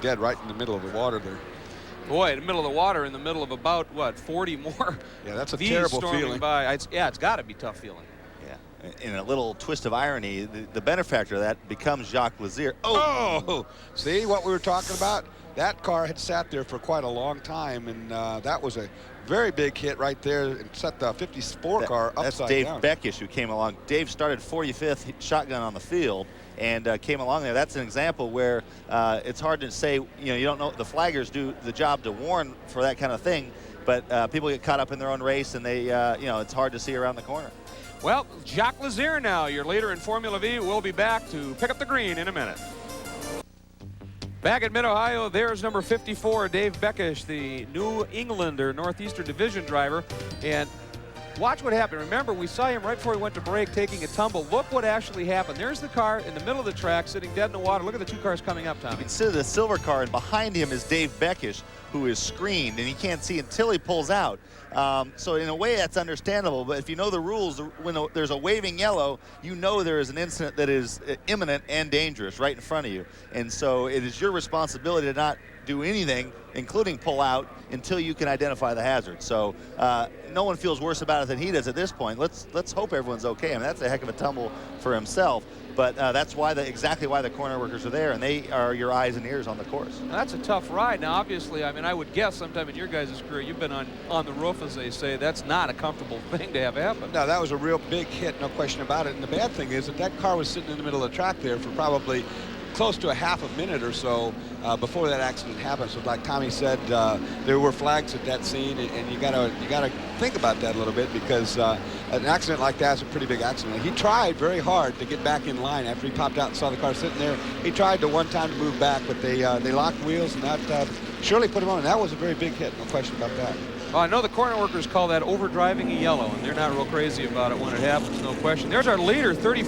Dead right in the middle of the water there. Boy, in the middle of the water, in the middle of about, what, 40 more Yeah, that's a Vees terrible storming feeling. by. Yeah, it's got to be tough feeling. Yeah. In a little twist of irony, the benefactor of that becomes Jacques Lazier. Oh, see what we were talking about? That car had sat there for quite a long time, and that was a very big hit right there and set the 54 car upside That's Dave down. Beckish who came along. Dave started 45th shotgun on the field and came along there. That's an example where it's hard to say, you don't know. The flaggers do the job to warn for that kind of thing, but people get caught up in their own race, and they, it's hard to see around the corner. Well, Jacques Lazier now, your leader in Formula V. We'll be back to pick up the green in a minute. Back at Mid-Ohio, there's number 54, Dave Beckish, the New Englander Northeastern Division driver. And watch what happened. Remember, we saw him right before he went to break taking a tumble. Look what actually happened. There's the car in the middle of the track sitting dead in the water. Look at the two cars coming up, Tommy. You can see the silver car, and behind him is Dave Beckish, who is screened, and he can't see until he pulls out. So in a way, that's understandable. But if you know the rules, when there's a waving yellow, you know there is an incident that is imminent and dangerous right in front of you. And so it is your responsibility to not do anything, including pull out, until you can identify the hazard. So no one feels worse about it than he does at this point. Let's hope everyone's okay. I mean, that's a heck of a tumble for himself. But that's why exactly why the corner workers are there, and they are your eyes and ears on the course. That's a tough ride. Now, obviously, I mean, I would guess sometime in your guys' career, you've been on the roof, as they say. That's not a comfortable thing to have happen. No, that was a real big hit, no question about it. And the bad thing is that car was sitting in the middle of the track there for probably close to a half a minute or so before that accident happened. So like Tommy said, there were flags at that scene, and you gotta think about that a little bit, because an accident like that is a pretty big accident. He tried very hard to get back in line after he popped out and saw the car sitting there. He tried to one time to move back, but they locked wheels, and that surely put him on. And that was a very big hit, no question about that. Well, I know the corner workers call that overdriving a yellow, and they're not real crazy about it when it happens, no question. There's our leader, 34.